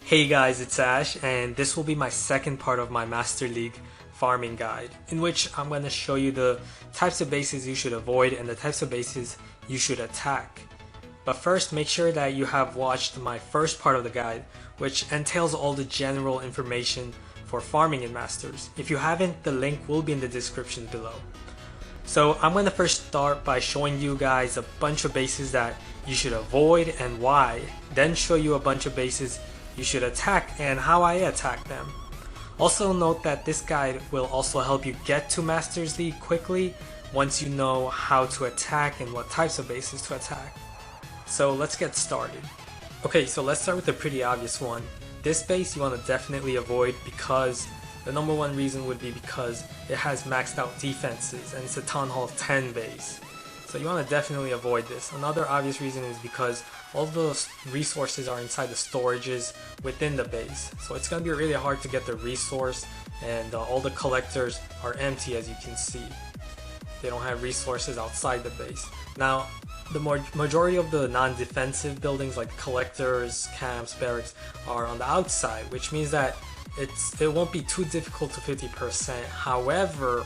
Hey guys, it's Ash, and this will be my second part of my Master League farming guide, in which I'm going to show you the types of bases you should avoid and the types of bases you should attack. But first, make sure that you have watched my first part of the guide, which entails all the general information for farming in Masters. If you haven't, the link will be in the description below. So I'm going to first start by showing you guys a bunch of bases that you should avoid and why, then show you a bunch of bases you should attack and how I attack them. Also note that this guide will also help you get to Masters League quickly once you know how to attack and what types of bases to attack. So let's get started. Okay, so let's start with a pretty obvious one. This base you want to definitely avoid because the number one reason would be because it has maxed out defenses and it's a Town Hall 10 base. So you want to definitely avoid this. Another obvious reason is because all those resources are inside the storages within the base. So it's going to be really hard to get the resource, and all the collectors are empty, as you can see. They don't have resources outside the base. Now, the majority of the non-defensive buildings like collectors, camps, barracks are on the outside, which means that it won't be too difficult to 50%. However,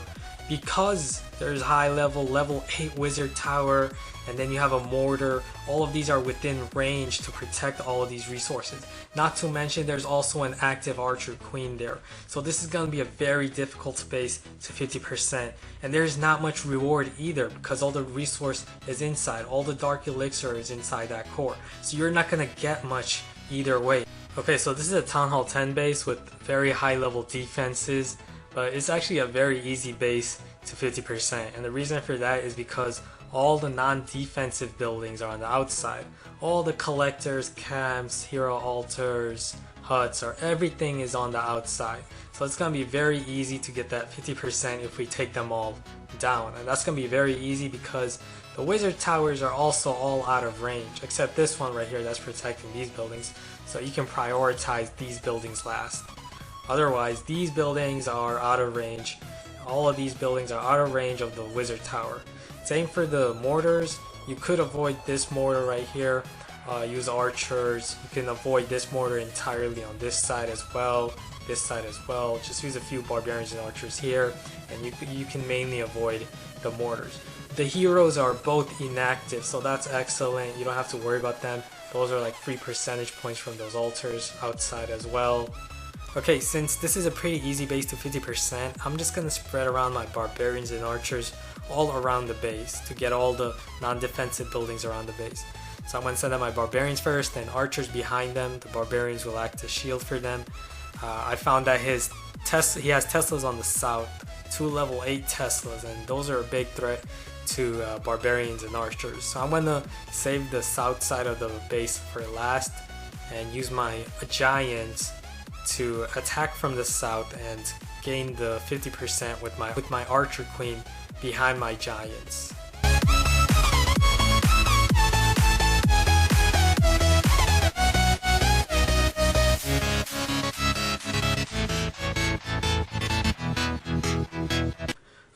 because there's high level 8 wizard tower, and then you have a mortar, all of these are within range to protect all of these resources. Not to mention there's also an active archer queen there. So this is going to be a very difficult space to 50%. And there's not much reward either because all the resource is inside. All the dark elixir is inside that core. So you're not going to get much either way. Okay, so this is a Town Hall 10 base with very high level defenses. But it's actually a very easy base to 50%, and the reason for that is because all the non-defensive buildings are on the outside. All the collectors, camps, hero altars, huts, or everything is on the outside. So it's going to be very easy to get that 50% if we take them all down, and that's going to be very easy because the wizard towers are also all out of range, except this one right here that's protecting these buildings, so you can prioritize these buildings last. Otherwise, these buildings are out of range. All of these buildings are out of range of the wizard tower. Same for the mortars. You could avoid this mortar right here. Use archers. You can avoid this mortar entirely on this side as well. This side as well. Just use a few barbarians and archers here, and you can mainly avoid the mortars. The heroes are both inactive, so that's excellent. You don't have to worry about them. Those are like 3 percentage points from those altars outside as well. Okay, since this is a pretty easy base to 50%, I'm just going to spread around my barbarians and archers all around the base to get all the non-defensive buildings around the base. So I'm going to send out my barbarians first, then archers behind them. The barbarians will act as shield for them. I found that he has Teslas on the south, 2 level 8 Teslas, and those are a big threat to barbarians and archers. So I'm going to save the south side of the base for last and use my giants to attack from the south and gain the 50% with my archer queen behind my giants.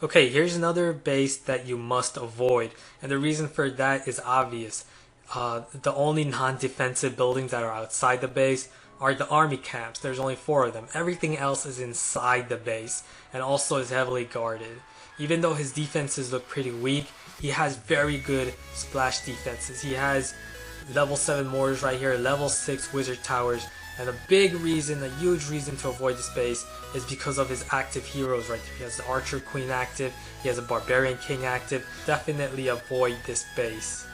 Okay, here's another base that you must avoid, and the reason for that is obvious. The only non-defensive buildings that are outside the base are the army camps. There's only 4 of them. Everything else is inside the base and also is heavily guarded. Even though his defenses look pretty weak, he has very good splash defenses. He has level 7 mortars right here, level 6 wizard towers, and a big reason, a huge reason to avoid this base is because of his active heroes right here. He has the archer queen active, he has a barbarian king active. Definitely avoid this base.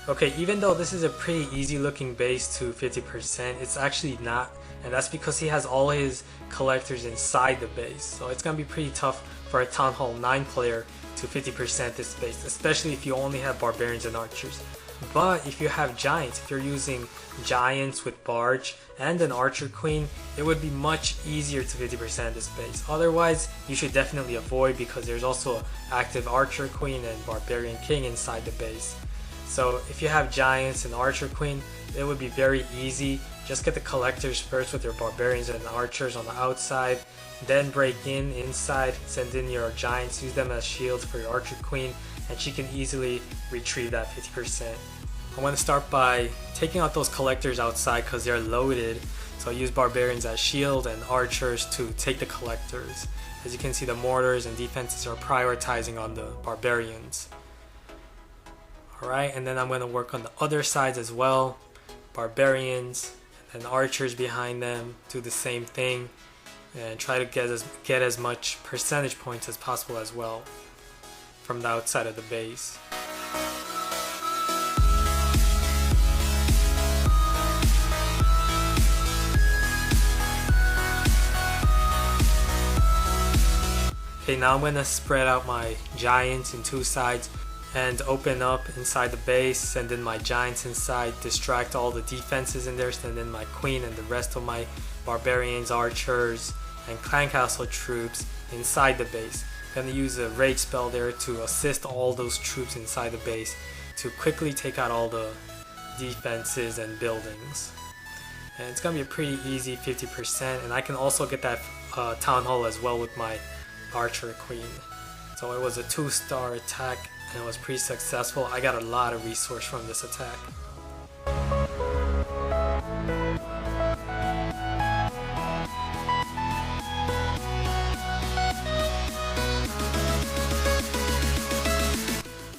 Okay, even though this is a pretty easy looking base to 50%, it's actually not, and that's because he has all his collectors inside the base. So it's going to be pretty tough for a Town Hall 9 player to 50% this base, especially if you only have barbarians and archers. But if you have giants, if you're using giants with barge and an archer queen, it would be much easier to 50% this base. Otherwise, you should definitely avoid because there's also active archer queen and barbarian king inside the base. So if you have giants and archer queen, it would be very easy Just get the collectors first with your barbarians and archers on the outside, then break in inside, send in your giants, use them as shields for your archer queen, and she can easily retrieve that 50%. I want to start by taking out those collectors outside because they're loaded, so I use barbarians as shield and archers to take the collectors. As you can see, the mortars and defenses are prioritizing on the barbarians. Alright, and then I'm going to work on the other sides as well. Barbarians and archers behind them, do the same thing, and try to get as much percentage points as possible as well from the outside of the base. Okay, now I'm going to spread out my giants in two sides and open up inside the base, send in my giants inside, distract all the defenses in there, send in my queen and the rest of my barbarians, archers, and clan castle troops inside the base. I'm going to use a rage spell there to assist all those troops inside the base to quickly take out all the defenses and buildings. And it's going to be a pretty easy 50%, and I can also get that town hall as well with my archer queen. So it was a 2-star attack and it was pretty successful. I got a lot of resource from this attack.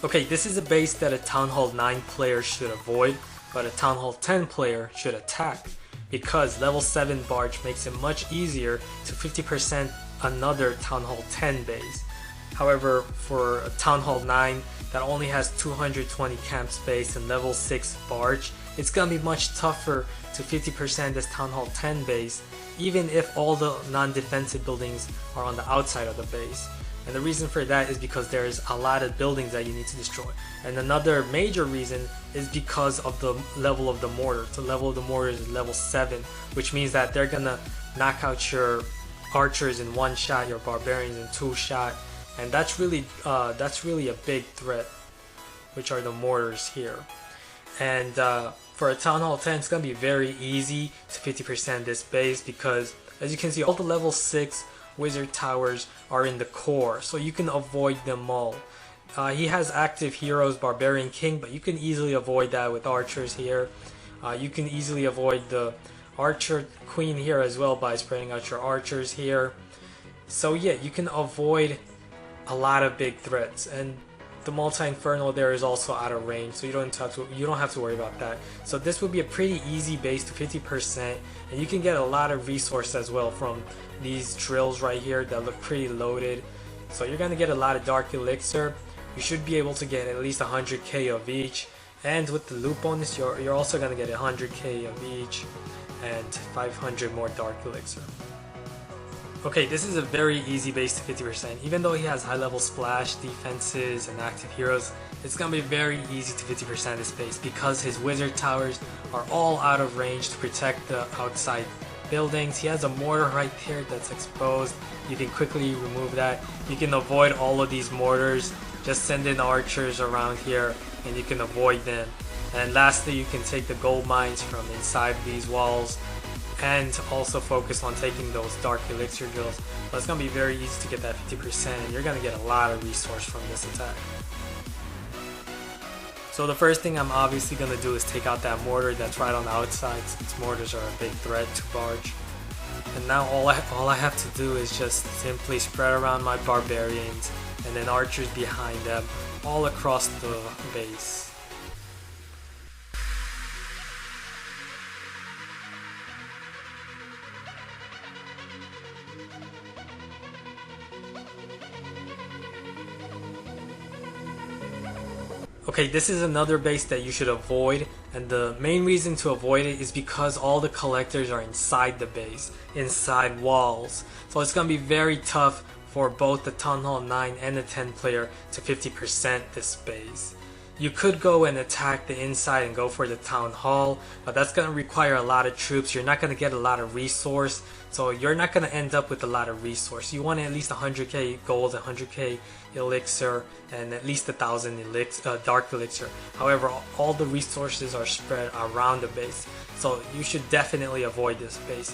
Okay, this is a base that a Town Hall 9 player should avoid, but a Town Hall 10 player should attack, because level 7 Barge makes it much easier to 50% another Town Hall 10 base. However, for a Town Hall 9 that only has 220 camp space and level 6 Barge, it's gonna be much tougher to 50% this Town Hall 10 base, even if all the non-defensive buildings are on the outside of the base. And the reason for that is because there's a lot of buildings that you need to destroy. And another major reason is because of the level of the mortar. The level of the mortar is level 7, which means that they're gonna knock out your archers in 1 shot, your barbarians in 2 shot, and that's really a big threat, which are the mortars here. And for a Town Hall 10, it's gonna be very easy to 50% this base, because as you can see, all the level 6 wizard towers are in the core, so you can avoid them all. He has active heroes, Barbarian King, but you can easily avoid that with archers here. You can easily avoid the Archer Queen here as well by spreading out your archers here. So yeah, you can avoid a lot of big threats, and the Multi-Inferno there is also out of range, so you don't have to worry about that. So this would be a pretty easy base to 50%, and you can get a lot of resource as well from these drills right here that look pretty loaded. So you're gonna get a lot of Dark Elixir. You should be able to get at least 100k of each, and with the loot bonus you're also gonna get 100k of each and 500 more Dark Elixir. Okay, this is a very easy base to 50%. Even though he has high level splash, defenses, and active heroes, it's gonna be very easy to 50% this base because his wizard towers are all out of range to protect the outside buildings. He has a mortar right there that's exposed. You can quickly remove that. You can avoid all of these mortars. Just send in archers around here and you can avoid them. And lastly, you can take the gold mines from inside these walls and also focus on taking those Dark Elixir drills. But it's going to be very easy to get that 50%, and you're going to get a lot of resource from this attack. So the first thing I'm obviously going to do is take out that mortar that's right on the outside, since mortars are a big threat to Barge. And now all I have to do is just simply spread around my barbarians and then archers behind them all across the base. Okay, this is another base that you should avoid, and the main reason to avoid it is because all the collectors are inside the base, inside walls. So it's going to be very tough for both the Town Hall 9 and the 10 player to 50% this base. You could go and attack the inside and go for the town hall, but that's going to require a lot of troops. You're not going to get a lot of resource, so you're not going to end up with a lot of resource. You want at least 100k gold, 100k elixir, and at least 1,000 dark elixir. However, all the resources are spread around the base, so you should definitely avoid this base.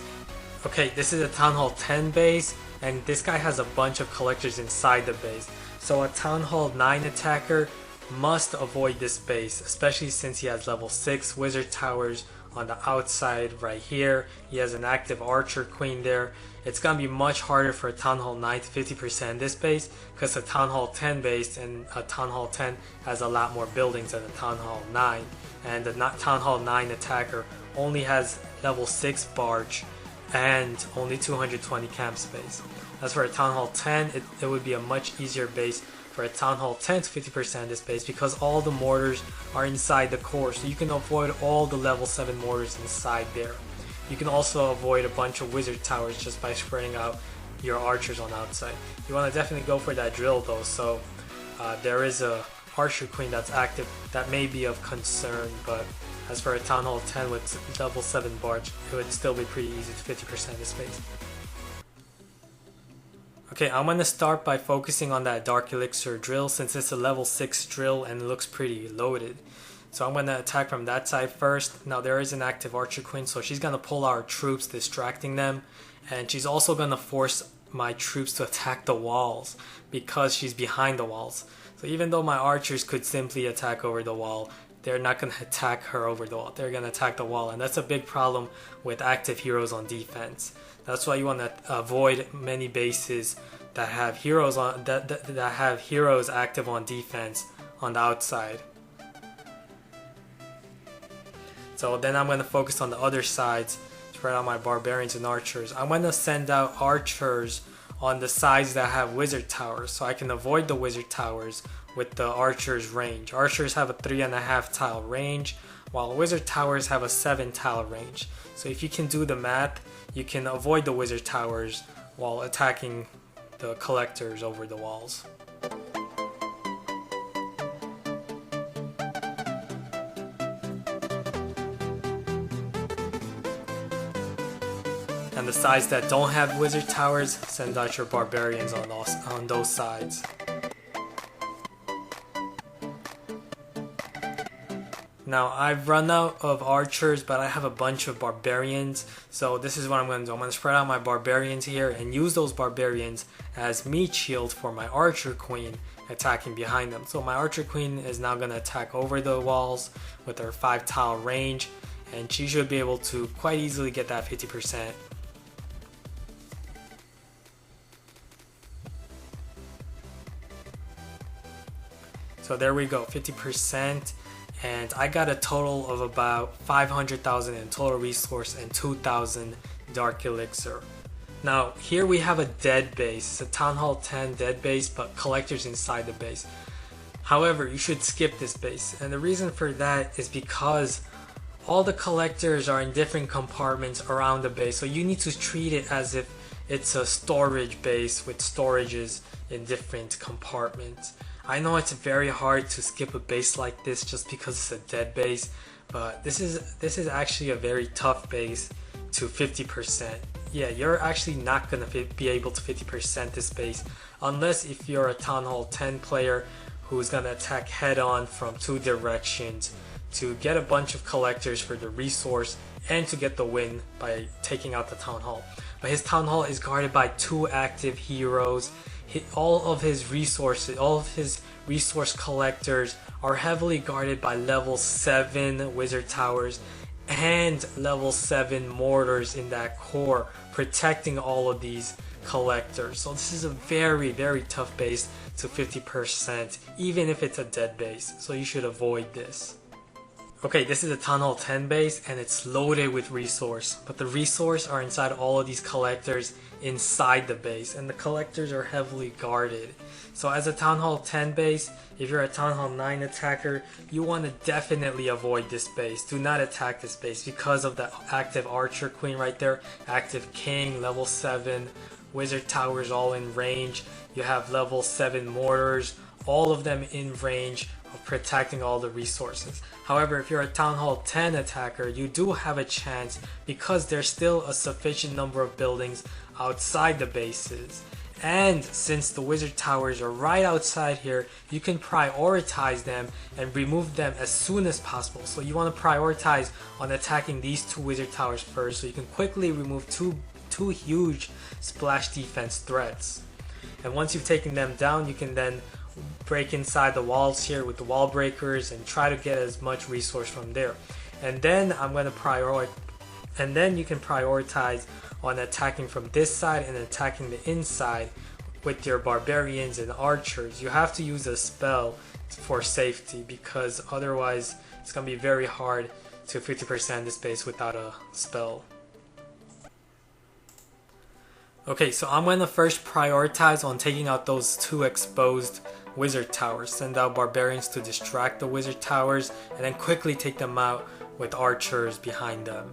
Okay, this is a Town Hall 10 base, and this guy has a bunch of collectors inside the base. So a Town Hall 9 attacker must avoid this base, especially since he has level 6 wizard towers on the outside right here. He has an active archer queen there. It's gonna be much harder for a Town Hall 9 to 50% this base, because a Town Hall 10 base, and a Town Hall 10 has a lot more buildings than a Town Hall 9, and the Town Hall 9 attacker only has level 6 barge and only 220 camp space. As for a Town Hall 10, it would be a much easier base for a Town Hall 10 to 50% this base, because all the mortars are inside the core, so you can avoid all the level 7 mortars inside there. You can also avoid a bunch of wizard towers just by spreading out your archers on the outside. You want to definitely go for that drill though, so there is a archer queen that's active that may be of concern, but as for a Town Hall 10 with level 7 barge, it would still be pretty easy to 50% this base. Okay, I'm going to start by focusing on that Dark Elixir drill, since it's a level 6 drill and it looks pretty loaded. So I'm going to attack from that side first. Now there is an active Archer Queen, so she's going to pull our troops, distracting them. And she's also going to force my troops to attack the walls, because she's behind the walls. So even though my archers could simply attack over the wall, they're not going to attack her over the wall. They're going to attack the wall, and that's a big problem with active heroes on defense. That's why you want to avoid many bases that have heroes on that have heroes active on defense on the outside. So then I'm going to focus on the other sides, spread out my barbarians and archers. I'm going to send out archers on the sides that have wizard towers, so I can avoid the wizard towers with the archers range. Archers have a 3.5 tile range, while wizard towers have a 7 tile range. So if you can do the math, you can avoid the wizard towers while attacking the collectors over the walls. And the sides that don't have wizard towers, send out your barbarians on those sides. Now I've run out of archers, but I have a bunch of barbarians, so this is what I'm going to do. I'm going to spread out my barbarians here and use those barbarians as meat shield for my archer queen attacking behind them. So my archer queen is now going to attack over the walls with her 5 tile range, and she should be able to quite easily get that 50%. So there we go, 50%. And I got a total of about 500,000 in total resource and 2,000 dark elixir. Now here we have a dead base. It's a Town Hall 10 dead base, but collectors inside the base. However, you should skip this base, and the reason for that is because all the collectors are in different compartments around the base, so you need to treat it as if it's a storage base with storages in different compartments. I know it's very hard to skip a base like this just because it's a dead base, but this is actually a very tough base to 50%. Yeah, you're actually not gonna be able to 50% this base unless if you're a Town Hall 10 player who's gonna attack head on from 2 directions to get a bunch of collectors for the resource and to get the win by taking out the Town Hall. But his Town Hall is guarded by 2 active heroes. All of his resources, all of his resource collectors are heavily guarded by level 7 wizard towers and level 7 mortars in that core, protecting all of these collectors. So this is a very, very tough base to 50%, even if it's a dead base. So you should avoid this. Okay, this is a Town Hall 10 base and it's loaded with resource, but the resource are inside all of these collectors inside the base, and the collectors are heavily guarded. So as a Town Hall 10 base, if you're a Town Hall 9 attacker, you want to definitely avoid this base. Do not attack this base because of the active archer queen right there, active king, level 7 wizard towers all in range. You have level 7 mortars, all of them in range of protecting all the resources. However, if you're a Town Hall 10 attacker, you do have a chance because there's still a sufficient number of buildings outside the bases. And since the wizard towers are right outside here, you can prioritize them and remove them as soon as possible. So you want to prioritize on attacking these 2 wizard towers first, so you can quickly remove two huge splash defense threats. And once you've taken them down, you can then break inside the walls here with the wall breakers and try to get as much resource from there. And then you can prioritize on attacking from this side and attacking the inside with your barbarians and archers. You have to use a spell for safety because otherwise it's gonna be very hard to 50% this base without a spell. Okay, so I'm gonna first prioritize on taking out those 2 exposed wizard towers. Send out barbarians to distract the wizard towers and then quickly take them out with archers behind them.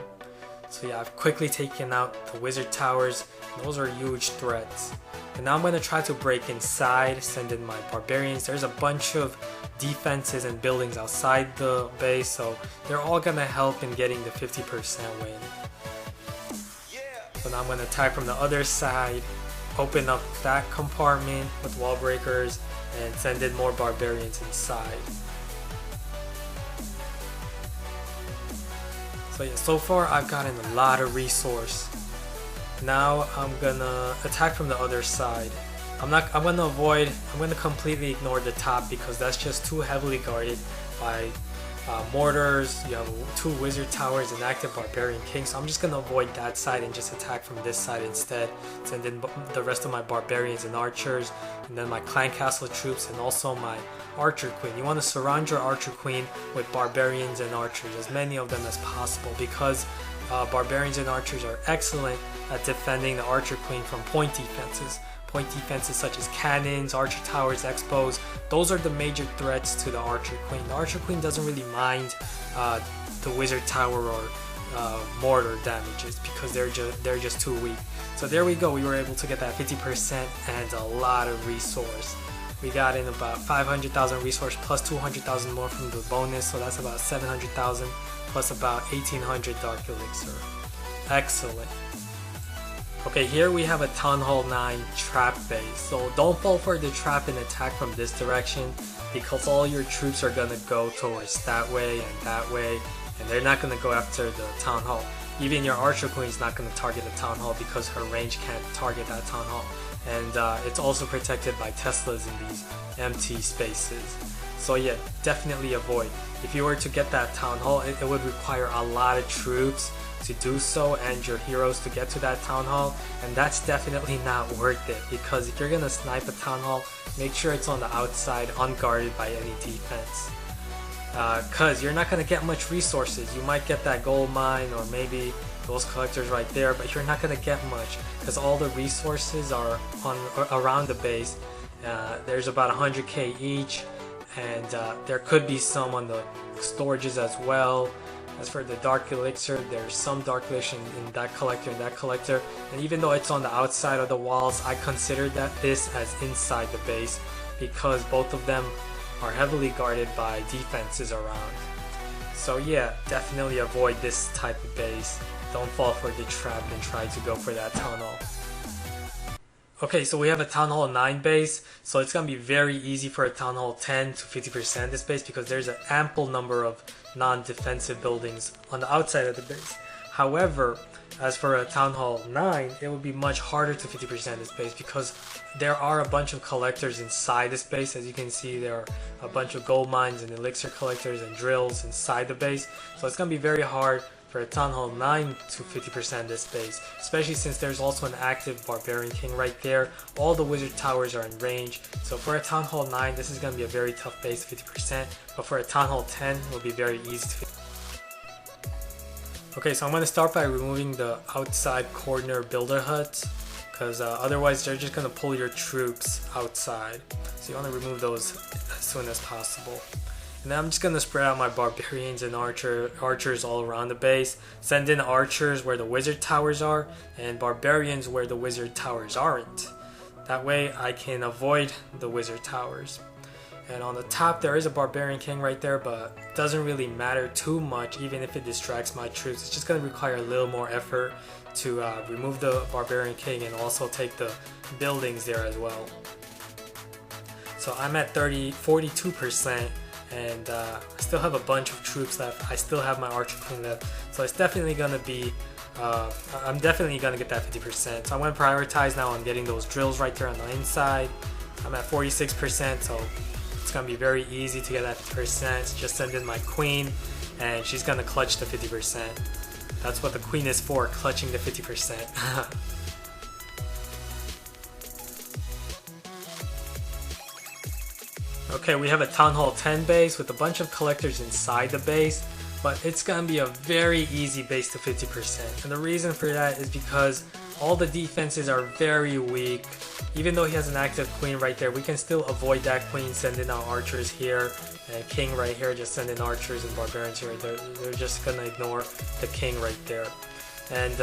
So yeah, I've quickly taken out the wizard towers. Those are huge threats. And now I'm going to try to break inside, send in my barbarians. There's a bunch of defenses and buildings outside the base, so they're all going to help in getting the 50% win. So now I'm going to attack from the other side, open up that compartment with wall breakers, and send in more barbarians inside. So yeah, so far I've gotten a lot of resource. Now I'm gonna attack from the other side. I'm gonna completely ignore the top because that's just too heavily guarded by mortars. You have 2 wizard towers and active barbarian king, so I'm just gonna avoid that side and just attack from this side instead. Send in the rest of my barbarians and archers, and then my clan castle troops and also my archer queen. You want to surround your archer queen with barbarians and archers, as many of them as possible, because barbarians and archers are excellent at defending the archer queen from point defenses. Point defenses such as cannons, archer towers, expos, those are the major threats to the archer queen. The archer queen doesn't really mind the wizard tower or mortar damages because they're just too weak. So there we go, we were able to get that 50% and a lot of resource. We got in about 500,000 resource plus 200,000 more from the bonus, so that's about 700,000 plus about 1800 dark elixir. Excellent. Okay, here we have a Town Hall 9 trap base, so don't fall for the trap and attack from this direction because all your troops are gonna go towards that way, and they're not gonna go after the Town Hall. Even your archer queen is not gonna target the Town Hall because her range can't target that Town Hall, and it's also protected by Teslas in these empty spaces. So yeah, definitely avoid. If you were to get that Town Hall, it would require a lot of troops to do so and your heroes to get to that Town Hall, and that's definitely not worth it because if you're gonna snipe a Town Hall, make sure it's on the outside, unguarded by any defense. Cause you're not gonna get much resources. You might get that gold mine or maybe those collectors right there, but you're not gonna get much because all the resources are around the base. There's about 100k each, and there could be some on the storages as well. As for the dark elixir, there's some dark elixir in that collector, and even though it's on the outside of the walls, I consider this as inside the base because both of them are heavily guarded by defenses around. So yeah, definitely avoid this type of base. Don't fall for the trap and try to go for that Town Hall. Okay, so we have a Town Hall 9 base, so it's gonna be very easy for a Town Hall 10 to 50% this base because there's an ample number of non-defensive buildings on the outside of the base. However, as for a Town Hall 9, it would be much harder to 50% this base because there are a bunch of collectors inside this base. As you can see, there are a bunch of gold mines and elixir collectors and drills inside the base, so it's gonna be very hard for a Town Hall 9 to 50% this base, especially since there's also an active Barbarian King right there. All the Wizard Towers are in range, so for a Town Hall 9, this is going to be a very tough base, 50%, but for a Town Hall 10, it will be very easy to. Okay, so I'm going to start by removing the outside corner builder huts, because otherwise they're just going to pull your troops outside. So you want to remove those as soon as possible. And then I'm just gonna spread out my barbarians and archers all around the base. Send in archers where the wizard towers are, and barbarians where the wizard towers aren't. That way I can avoid the wizard towers. And on the top there is a barbarian king right there, but it doesn't really matter too much even if it distracts my troops. It's just going to require a little more effort to remove the barbarian king and also take the buildings there as well. So I'm at 42%, and I still have a bunch of troops left. I still have my archer queen left, so it's definitely going to be I'm definitely going to get that 50%. So I'm going to prioritize now on getting those drills right there on the inside. I'm at 46%, so it's going to be very easy to get that 50%. Just send in my queen, and she's going to clutch the 50%. That's what the queen is for, clutching the 50%. Okay, we have a Town Hall 10 base with a bunch of collectors inside the base, but it's going to be a very easy base to 50%. And the reason for that is because all the defenses are very weak. Even though he has an active queen right there, we can still avoid that queen, send in our archers here, and king right here, just send in archers and barbarians here. They're just gonna ignore the king right there. And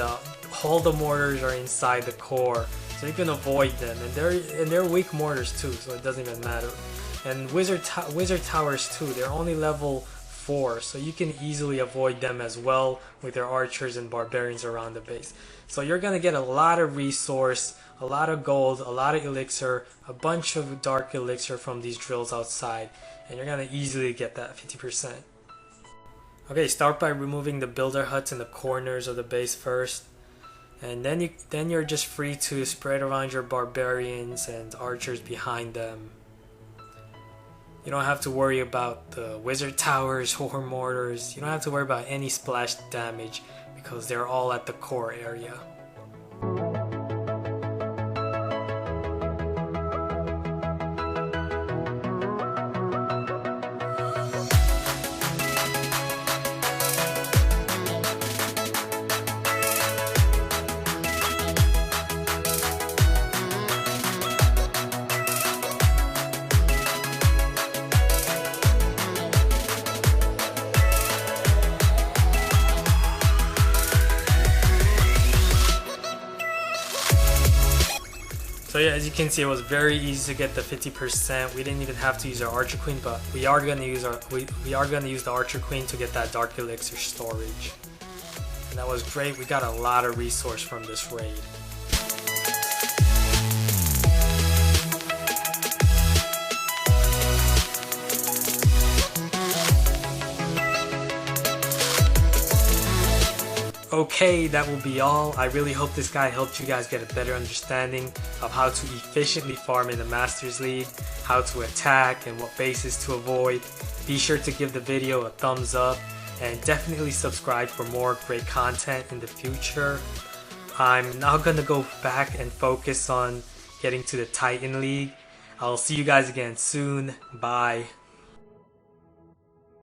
all the mortars are inside the core, so you can avoid them. And they're weak mortars too, so it doesn't even matter. And wizard towers too, they're only level 4, so you can easily avoid them as well with your archers and barbarians around the base. So you're gonna get a lot of resource, a lot of gold, a lot of elixir, a bunch of dark elixir from these drills outside, and you're gonna easily get that 50%. Okay, start by removing the builder huts in the corners of the base first, and then you're just free to spread around your barbarians and archers behind them. You don't have to worry about the wizard towers or mortars. You don't have to worry about any splash damage because they're all at the core area. So yeah, as you can see, it was very easy to get the 50%. We didn't even have to use our archer queen, but we are going to use the archer queen to get that dark elixir storage. And that was great. We got a lot of resource from this raid. Okay, that will be all. I really hope this guide helped you guys get a better understanding of how to efficiently farm in the Masters League, how to attack, and what bases to avoid. Be sure to give the video a thumbs up and definitely subscribe for more great content in the future. I'm now gonna go back and focus on getting to the Titan League. I'll see you guys again soon. Bye.